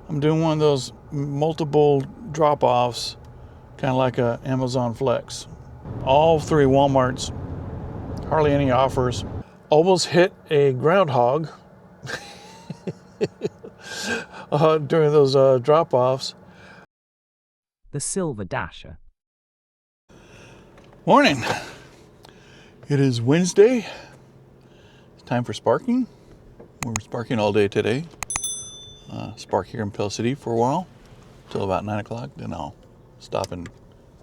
I'm doing one of those multiple drop-offs, kind of like a Amazon Flex. All 3 Walmarts, hardly any offers. Almost hit a Groundhog during those drop-offs. The Silver Dasher. Morning. It is Wednesday. It's time for sparking. We're sparking all day today. Spark here in Pell City for a while, till about 9 o'clock. Then I'll stop and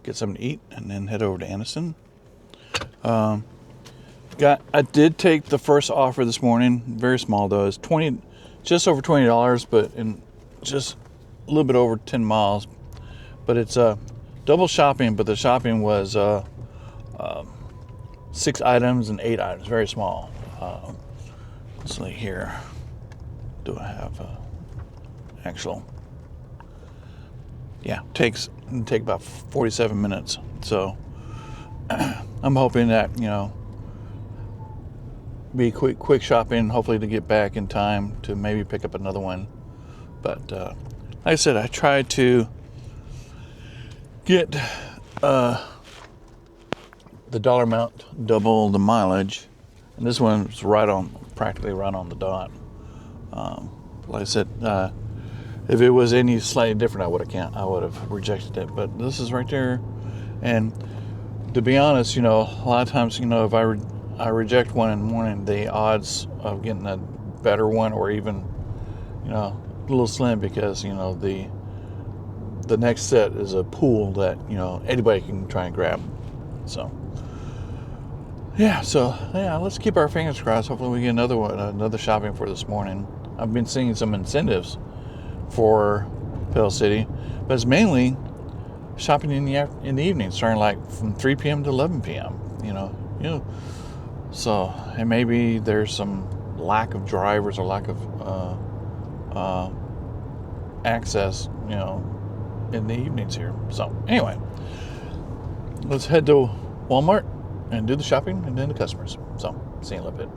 get something to eat and then head over to Anniston. I did take the first offer this morning. Very small though. It's just over $20, but in just a little bit over 10 miles. But it's double shopping, but the shopping was 6 items and 8 items. Very small. Let's see here. Do I have actual? Yeah, take about 47 minutes. So I'm hoping that, be quick shopping, hopefully to get back in time to maybe pick up another one. But like I said, I tried to get the dollar amount, double the mileage, and this one was practically right on the dot. Like I said, if it was any slightly different, I would have rejected it. But this is right there, and to be honest, a lot of times, if I reject one in the morning, the odds of getting a better one, or even, a little slim, because the next set is a pool that anybody can try and grab. So let's keep our fingers crossed. Hopefully we get another shopping for this morning. I've been seeing some incentives for Pell City, but it's mainly shopping in the evening, starting like from 3 p.m. to 11 p.m. So, and maybe there's some lack of drivers or lack of access, in the evenings here. So anyway, let's head to Walmart and do the shopping and then the customers. So see you in a little bit.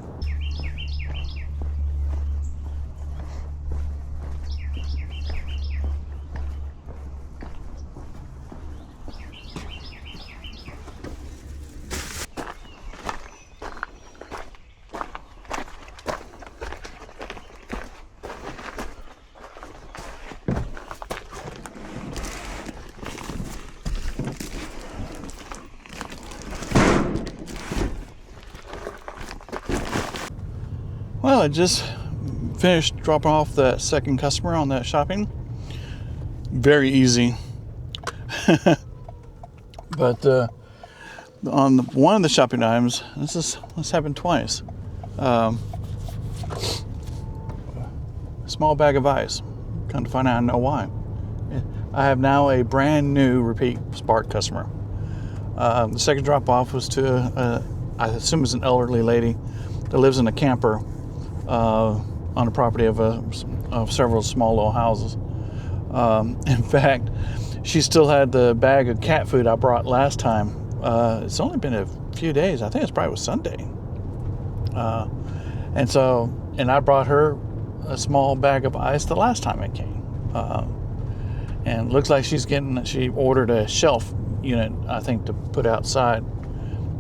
Well, I just finished dropping off that second customer on that shopping. Very easy. But on one of the shopping items, this happened twice. A small bag of ice. Come to find out, I know why. I have now a brand new repeat Spark customer. The second drop off was to I assume it's an elderly lady that lives in a camper on the property of several small little houses. In fact, she still had the bag of cat food I brought last time. It's only been a few days. I think it's probably was Sunday. And I brought her a small bag of ice the last time it came. And it looks like she ordered a shelf unit, I think, to put outside.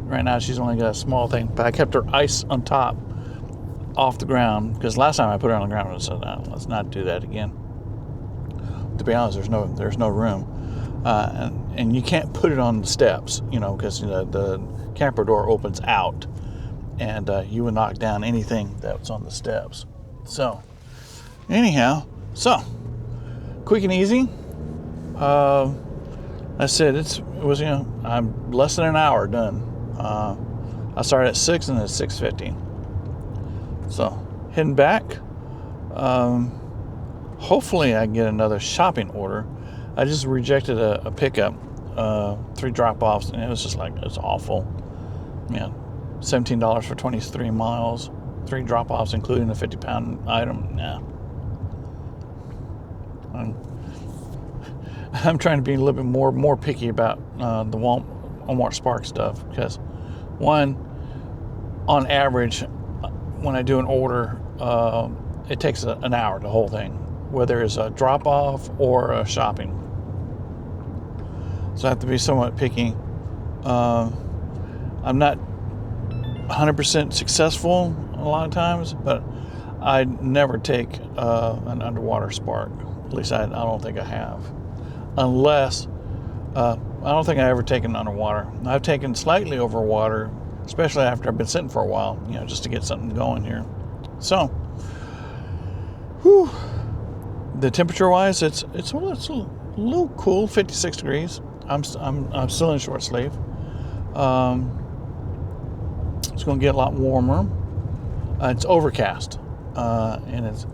Right now she's only got a small thing, but I kept her ice on top, off the ground, because last time I put her on the ground, I said, let's not do that again. To be honest, there's no room, and you can't put it on the steps, because the camper door opens out, and you would knock down anything that's on the steps. So, anyhow, quick and easy. I said it was I'm less than an hour done. I started at 6 and it's 6:50. So, heading back. Hopefully I can get another shopping order. I just rejected a pickup, 3 drop-offs, and it was just it's awful. $17 for 23 miles, 3 drop-offs, including a 50-pound item. Nah. I'm trying to be a little bit more picky about the Walmart Spark stuff, because one, on average, when I do an order, it takes an hour, the whole thing. whether it's a drop-off or a shopping. So I have to be somewhat picky. I'm not 100% successful a lot of times, but I never take an underwater spark. At least I don't think I have. Unless, I don't think I ever taken underwater. I've taken slightly over water, especially after I've been sitting for a while, just to get something going here. So, whew, the temperature-wise, it's a little cool, 56 degrees. I'm still in short sleeve. It's going to get a lot warmer. It's overcast, and it's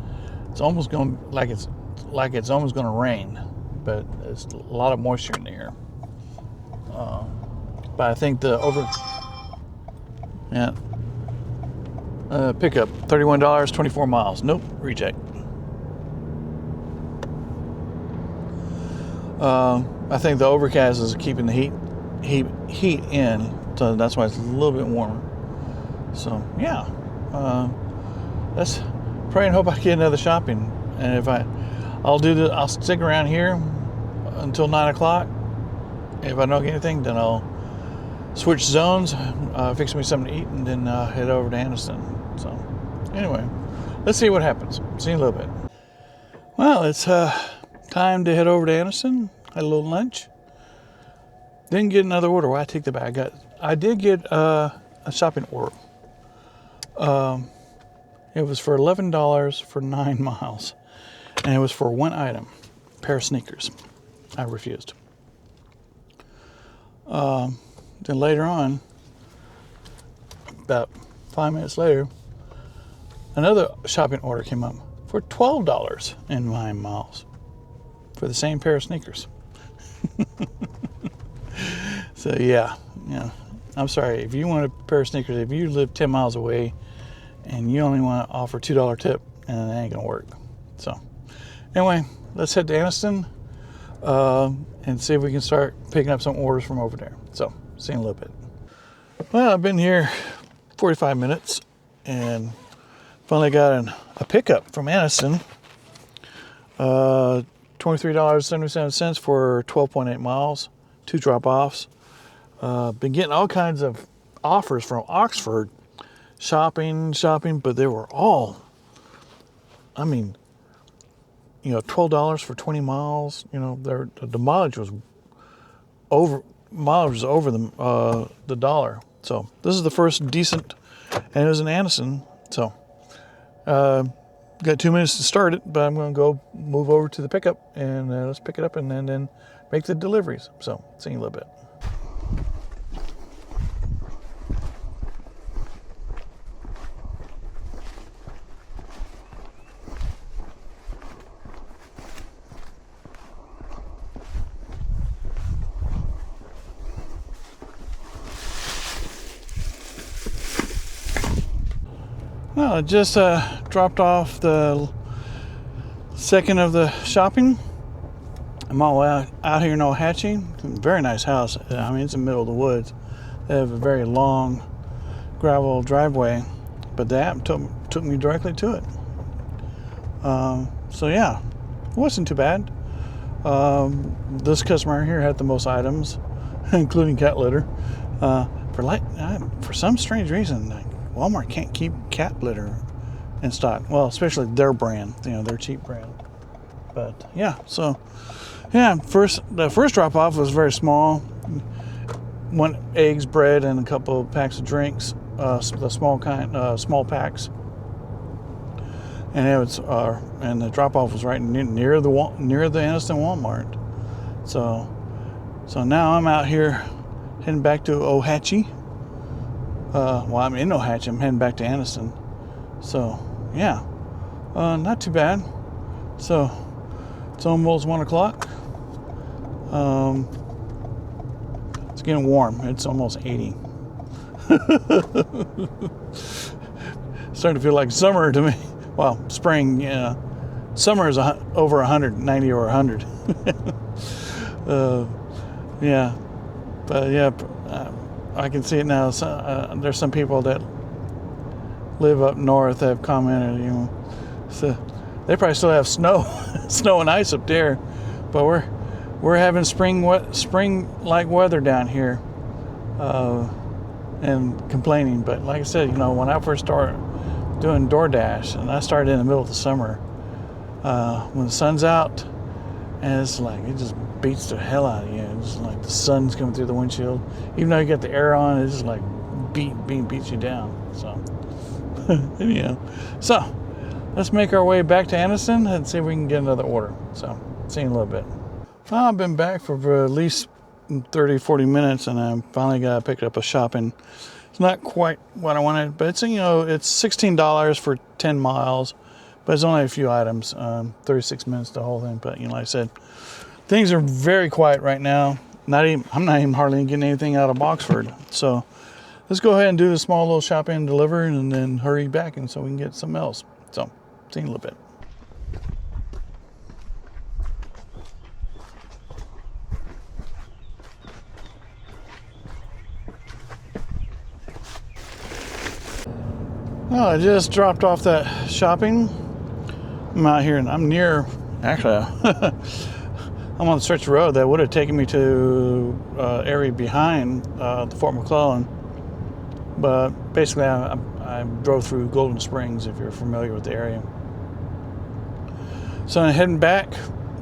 almost going it's almost going to rain, but there's a lot of moisture in the air. But I think the pickup, $31, 24 miles. Nope, reject. I think the overcast is keeping the heat in, so that's why it's a little bit warmer. So yeah, let's pray and hope I get another shopping. And if I'll stick around here until 9 o'clock. If I don't get anything, then I'll switch zones, fix me something to eat, and then head over to Anniston. So anyway, let's see what happens. See you in a little bit. Well, it's time to head over to Anniston. Had a little lunch. Didn't get another order. Well, I take the bag. I did get a shopping order. It was for $11 for 9 miles, and it was for one item, a pair of sneakers. I refused. Then later on, about 5 minutes later, another shopping order came up for $12 in 9 miles for the same pair of sneakers. So yeah, I'm sorry. If you want a pair of sneakers, if you live 10 miles away and you only want to offer $2 tip, and it ain't gonna work. So anyway, let's head to Anniston and see if we can start picking up some orders from over there. So see you in a little bit. Well, I've been here 45 minutes and finally got a pickup from Anniston. $23.77 for 12.8 miles, 2 drop-offs. Been getting all kinds of offers from Oxford, shopping, but they were all, $12 for 20 miles. The mileage was over the dollar. So this is the first decent, and it was in Anniston. So got 2 minutes to start it, but I'm going to go move over to the pickup and let's pick it up and then make the deliveries. So see you in a little bit. Well, I just dropped off the second of the shopping. I'm all out here in Ohatchee. Very nice house. It's in the middle of the woods. They have a very long gravel driveway, but the app took me directly to it. So yeah, it wasn't too bad. This customer here had the most items, including cat litter. For some strange reason, Walmart can't keep cat litter in stock. Well, especially their brand, their cheap brand. But yeah, so yeah, the first drop off was very small. 1 eggs, bread, and a couple of packs of drinks. The small small packs. And it was, and the drop off was right near the Anniston Walmart. So now I'm out here heading back to Ohatchee. I'm in Ohatchee. I'm heading back to Anniston. So, yeah, not too bad. So, it's almost 1 o'clock. It's getting warm. It's almost 80. Starting to feel like summer to me. Well, spring, summer is over 100, 90 or 100. Yeah, but yeah. I can see it now. There's some people that live up north that have commented, They probably still have snow, snow and ice up there, but we're having spring-like weather down here, and complaining. But like I said, you know, when I first started doing DoorDash, and I started in the middle of the summer, when the sun's out, and it's like it just beats the hell out of you. It's like the sun's coming through the windshield, even though you got the air on. It's just like beats you down. So, anyhow, so let's make our way back to Anniston and see if we can get another order. So, see you in a little bit. Well, I've been back for at least 30-40 minutes, and I finally got picked up a shopping. It's not quite what I wanted, but it's, you know, it's $16 for 10 miles, but it's only a few items, 36 minutes the whole thing. But, you know, like I said, things are very quiet right now. I'm not even hardly getting anything out of Boxford. So let's go ahead and do a small little shopping and deliver, and then hurry back, and so we can get something else. So, see you in a little bit. Well, I just dropped off that shopping. I'm out here, and I'm near, actually, I'm on the stretch of road that would have taken me to area behind the Fort McClellan. But basically, I drove through Golden Springs, if you're familiar with the area. So I'm heading back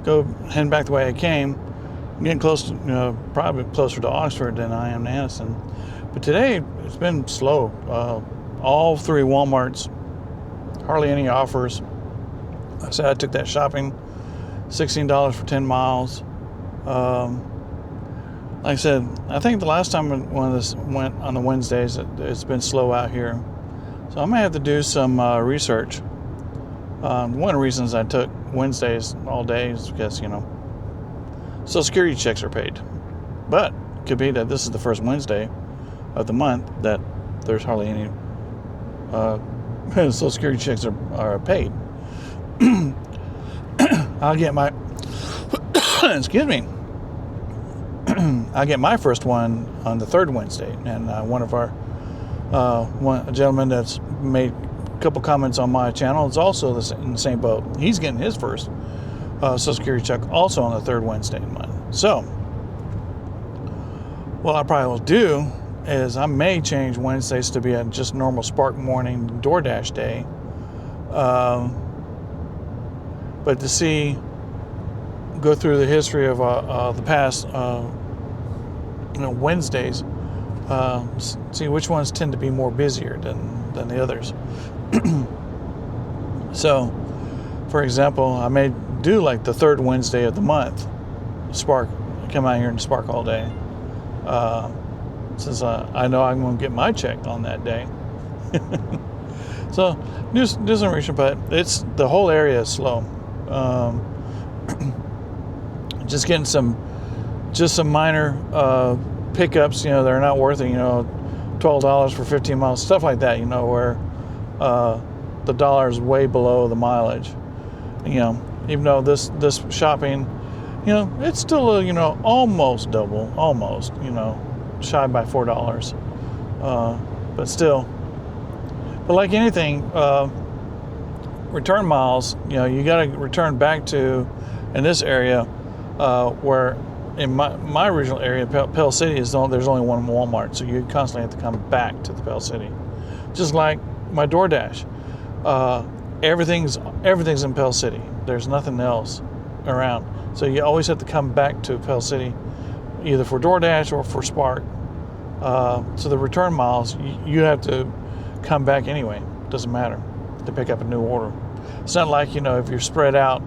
the way I came. I'm getting close to, you know, probably closer to Oxford than I am to Anniston. But today, it's been slow. All three Walmarts, hardly any offers. I said I took that shopping, $16 for 10 miles. Like I said, I think the last time one of this went on the Wednesdays, it's been slow out here. So I may have to do some research. One of the reasons I took Wednesdays all day is because, you know, Social Security checks are paid. But it could be that this is the first Wednesday of the month that there's hardly any Social Security checks are paid. I'll get my excuse me. I'll get my first one on the third Wednesday, and one of our a gentleman that's made a couple comments on my channel is also in the same boat. He's getting his first Social Security check also on the third Wednesday in the month. So what I probably will do is I may change Wednesdays to be a just normal Spark morning DoorDash day, but to go through the history of the past, Wednesdays, see which ones tend to be more busier than the others. So, for example, I may do like the third Wednesday of the month, Spark, come out here and Spark all day. Since I know I'm going to get my check on that day. So do some research, but the whole area is slow. Just getting some minor pickups, you know, they're not worth it, you know, $12 for 15 miles, stuff like that, you know, where the dollar is way below the mileage. You know, even though this shopping, you know, it's still, you know, almost double, you know, shy by $4, but still. But like anything, return miles, you know, you got to return back to, in this area, where in my original area, Pell City, there's only one Walmart, so you constantly have to come back to the Pell City. Just like my DoorDash, everything's in Pell City. There's nothing else around, so you always have to come back to Pell City, either for DoorDash or for Spark. So the return miles, you have to come back anyway. Doesn't matter to pick up a new order. It's not like, you know, if you're spread out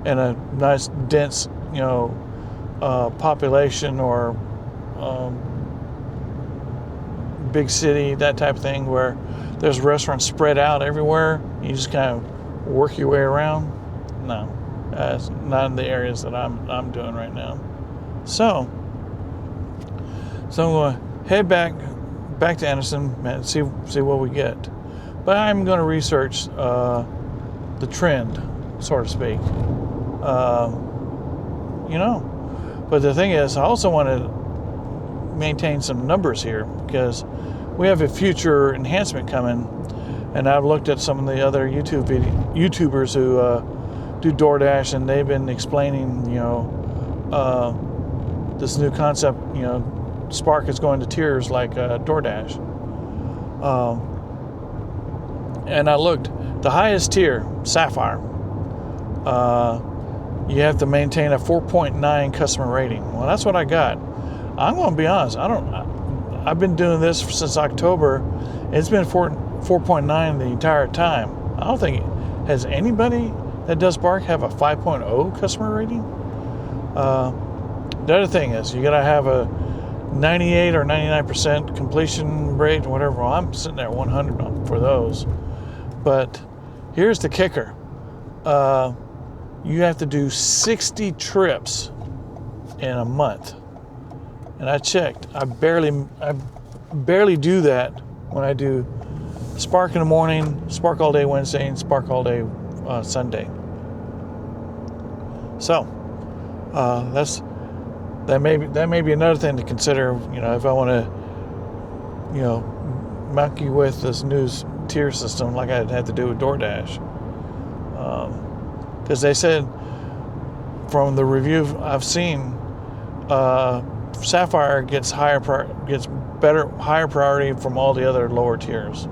in a nice dense, you know, population or big city, that type of thing, where there's restaurants spread out everywhere. You just kind of work your way around. No, that's not in the areas that I'm doing right now. So I'm going to head back to Anniston and see what we get. But I'm going to research the trend, so to speak. You know, but the thing is, I also want to maintain some numbers here because we have a future enhancement coming, and I've looked at some of the other YouTubers who do DoorDash, and they've been explaining, this new concept. Spark is going to tiers like DoorDash. And I looked, the highest tier, Sapphire, you have to maintain a 4.9 customer rating. Well, that's what I got. I'm going to be honest. I've been doing this since October. It's been 4.9 the entire time. I don't think, has anybody that does Spark have a 5.0 customer rating? The other thing is, you got to have a 98 or 99% completion rate, whatever. Well, I'm sitting there at 100 for those. But here's the kicker. You have to do 60 trips in a month. And I checked. I barely do that when I do Spark in the morning, Spark all day Wednesday, and Spark all day Sunday. So that may be another thing to consider. If I want to, monkey with this new tier system like I had to do with DoorDash, because they said from the review I've seen, Sapphire gets higher priority from all the other lower tiers.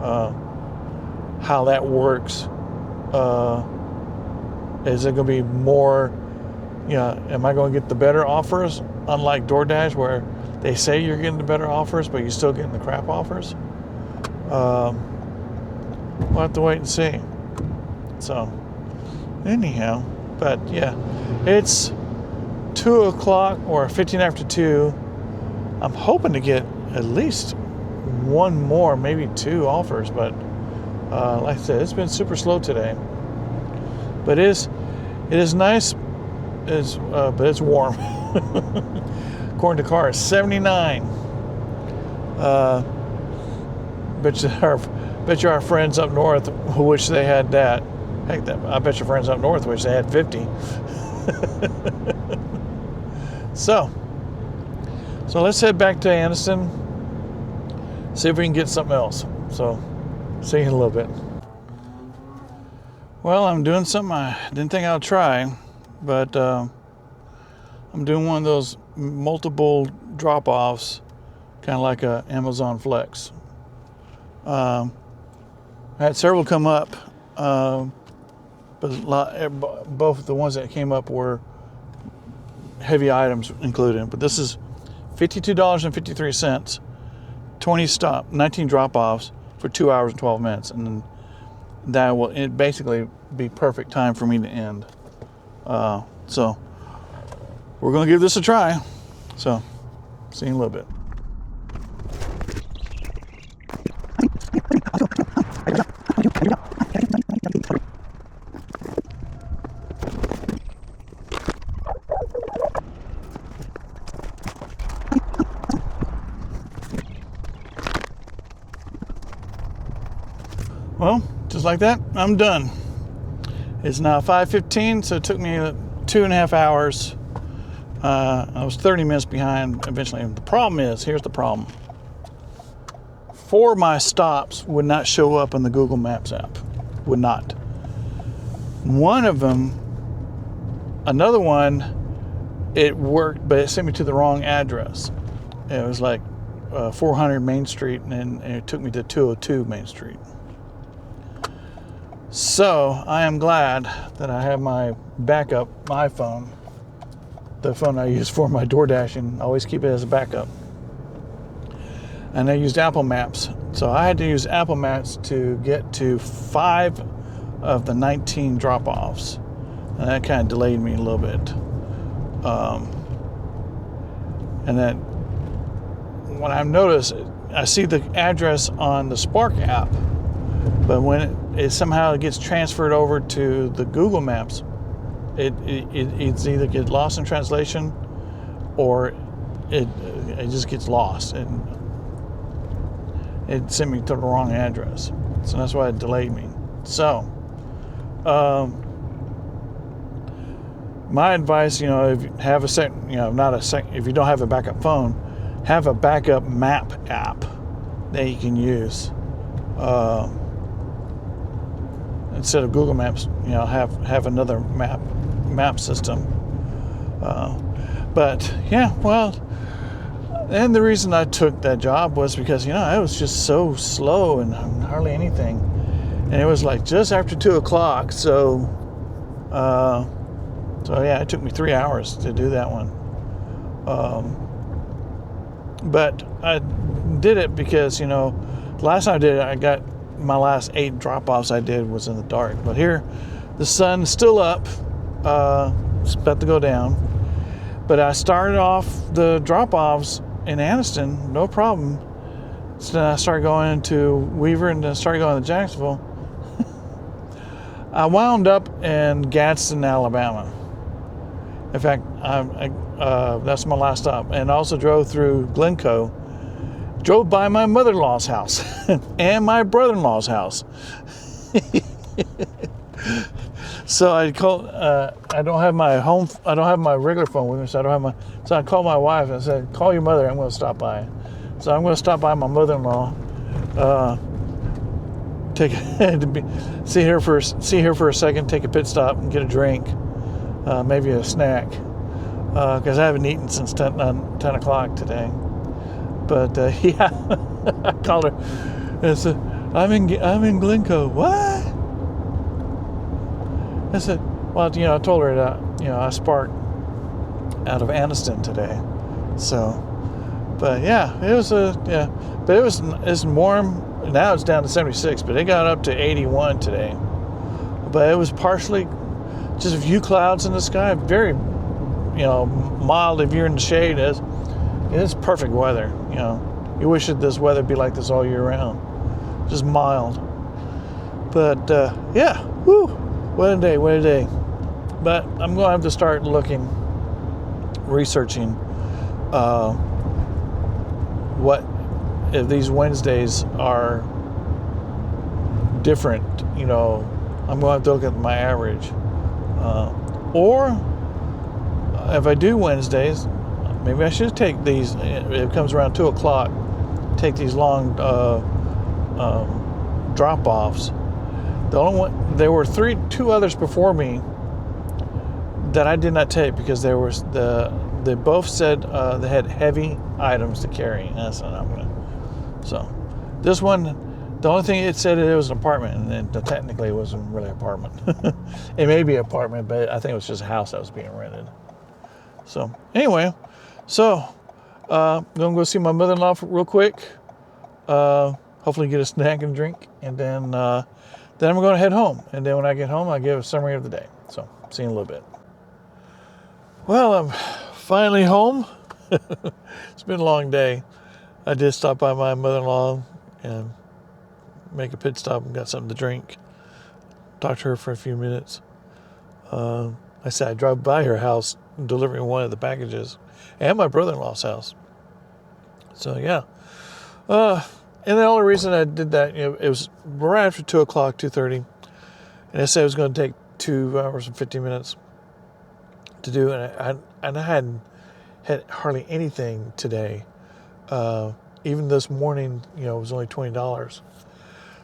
How that works? Is it going to be more? Am I going to get the better offers? Unlike DoorDash, where they say you're getting the better offers, but you're still getting the crap offers. We'll have to wait and see. So, anyhow, but yeah, it's 2 o'clock or 15 after 2. I'm hoping to get at least one more, maybe 2 offers, but like I said, it's been super slow today. But it is nice. But it's warm. According to car, it's 79. Bet you our friends up north who wish they had that. Heck, I bet your friends up north wish they had 50. So let's head back to Anniston. See if we can get something else. So, see you in a little bit. Well, I'm doing something I didn't think I'd try, but I'm doing one of those multiple drop-offs, kind of like a Amazon Flex. I had several come up, but both the ones that came up were heavy items included. But this is $52.53, 19 drop-offs for 2 hours and 12 minutes, and that will basically be perfect time for me to end. So we're going to give this a try. So see you in a little bit. Well, just like that, I'm done. It's now 5:15, so it took me 2.5 hours. I was 30 minutes behind eventually. The problem is, here's the problem. 4 of my stops would not show up in the Google Maps app. Would not. One of them, another one, it worked, but it sent me to the wrong address. It was like 400 Main Street, and it took me to 202 Main Street. So I am glad that I have my backup iPhone, the phone I use for my DoorDashing. I always keep it as a backup. And I used Apple Maps. So I had to use Apple Maps to get to 5 of the 19 drop-offs. And that kind of delayed me a little bit. And then when I've noticed, I see the address on the Spark app, but when it somehow gets transferred over to the Google Maps, it's either get lost in translation or it just gets lost, and it sent me to the wrong address. So that's why it delayed me. So my advice, if you have if you don't have a backup phone, have a backup map app that you can use. instead of Google Maps, have another map system. But yeah, well, and the reason I took that job was because I was just so slow and hardly anything, and it was like just after 2:00. So yeah, it took me 3 hours to do that one. But I did it because last time I did it, I got my last 8 drop-offs I did was in the dark. But here, the sun's still up. It's about to go down. But I started off the drop-offs in Anniston, no problem. So then I started going to Weaver and then started going to Jacksonville. I wound up in Gadsden, Alabama. In fact, that's my last stop. And also drove through Glencoe. Drove by my mother-in-law's house and my brother-in-law's house. So I called. I don't have my regular phone with me, so So I called my wife and I said, "Call your mother. I'm going to stop by." So I'm going to stop by my mother-in-law. See her for a second. Take a pit stop and get a drink, maybe a snack, because I haven't eaten since 10 o'clock today. But yeah, I called her and said, "I'm in Glencoe." What? I said, "Well, I told her that I sparked out of Anniston today." So, but yeah, but it's warm now. It's down to 76, but it got up to 81 today. But it was partially just a few clouds in the sky, very mild if you're in the shade. It's perfect weather. You wish that this weather be like this all year round, just mild. But yeah, whoo, what a day. But I'm going to have to start researching what if these Wednesdays are different. I'm going to have to look at my average, or if I do Wednesdays, maybe I should take these. It comes around 2:00. Take these long drop-offs. The only one, there were two others before me that I did not take because they both said they had heavy items to carry. And that's not gonna. So this one, the only thing it said it was an apartment, and then technically it wasn't really an apartment. It may be an apartment, but I think it was just a house that was being rented. So anyway. So, I'm going to go see my mother-in-law real quick. Hopefully get a snack and drink. And then I'm going to head home. And then when I get home, I'll give a summary of the day. So, see you in a little bit. Well, I'm finally home. It's been a long day. I did stop by my mother-in-law and make a pit stop and got something to drink. Talked to her for a few minutes. I said I drove by her house delivering one of the packages. And my brother-in-law's house. So yeah, and the only reason I did that, it was right after 2:00, 2:30, and I said it was going to take 2 hours and 50 minutes to do, and I hadn't had hardly anything today. Even this morning, it was only $20.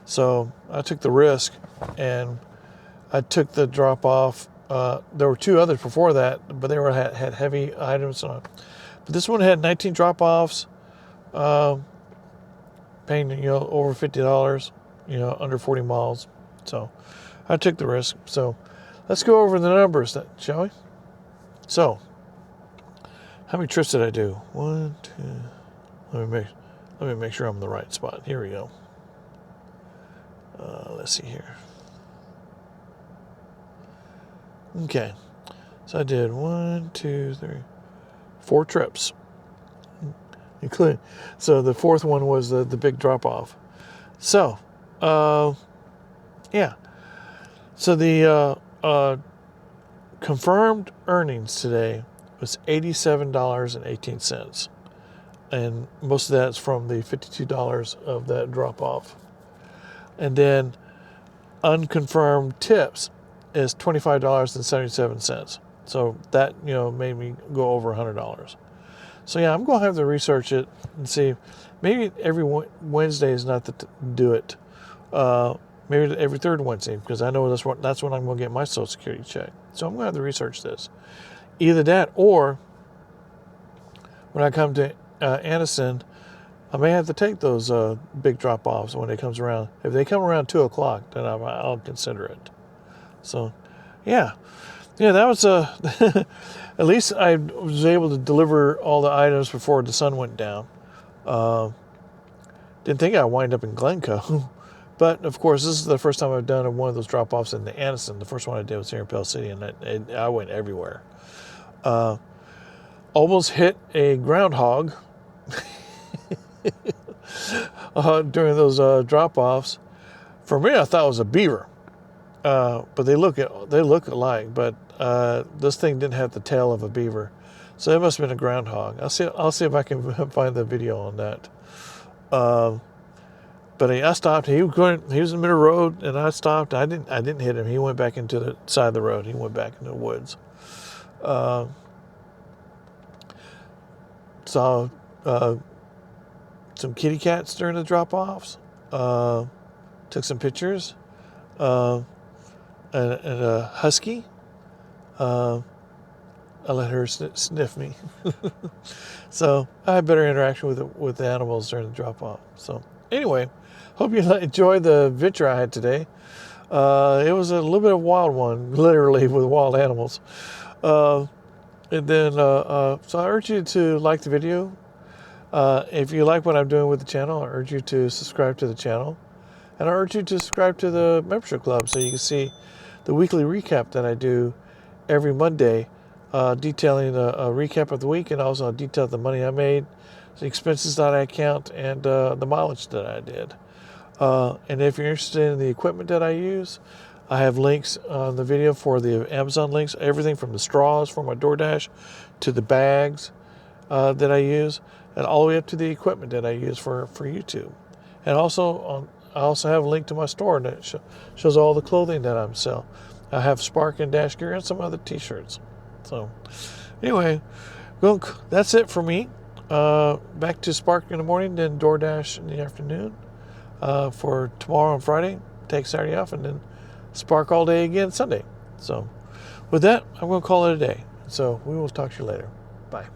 So I took the risk, and I took the drop off. There were 2 others before that, but they had heavy items on it. But this one had 19 drop-offs, paying over $50, under 40 miles. So I took the risk. So let's go over the numbers, shall we? So how many trips did I do? 1, 2. Let me make sure I'm in the right spot. Here we go. Let's see here. Okay, so I did 1, 2, 3, 4 trips, including. So the 4th one was the big drop off. So, yeah. So the confirmed earnings today was $87.18, and most of that's from the $52 of that drop off, and then unconfirmed tips is $25.77. So that, made me go over $100. So yeah, I'm going to have to research it and see. Maybe every Wednesday is not to do it. maybe every third Wednesday, because I know that's when I'm going to get my Social Security check. So I'm going to have to research this. Either that, or when I come to Anniston, I may have to take those big drop-offs when it comes around. If they come around 2 o'clock, then I'll consider it. So, yeah, that was at least I was able to deliver all the items before the sun went down. Didn't think I'd wind up in Glencoe, but of course this is the first time I've done one of those drop-offs in the Anniston. The first one I did was here in Pell City, and I went everywhere. Almost hit a groundhog during those drop-offs. For me, I thought it was a beaver, but they look alike. But this thing didn't have the tail of a beaver, so it must have been a groundhog. I'll see if I can find the video on that. But I stopped. He was in the middle of the road, and I stopped. I didn't hit him. He went back into the side of the road. He went back into the woods. Saw some kitty cats during the drop-offs. Took some pictures. And a husky. I let her sniff me. So I had better interaction with the animals during the drop-off. So anyway, hope you enjoyed the adventure I had today. It was a little bit of a wild one, literally, with wild animals. And then, so I urge you to like the video. If you like what I'm doing with the channel, I urge you to subscribe to the channel. And I urge you to subscribe to the membership club so you can see the weekly recap that I do every Monday, detailing a recap of the week, and also detail the money I made, the expenses that I count, and the mileage that I did. And if you're interested in the equipment that I use, I have links on the video for the Amazon links, everything from the straws for my DoorDash to the bags that I use, and all the way up to the equipment that I use for YouTube. And also, I also have a link to my store that shows all the clothing that I'm selling. I have Spark and Dash gear and some other t-shirts. So anyway, that's it for me. Back to Spark in the morning, then DoorDash in the afternoon. For tomorrow and Friday, take Saturday off, and then Spark all day again Sunday. So with that, I'm going to call it a day. So we will talk to you later. Bye.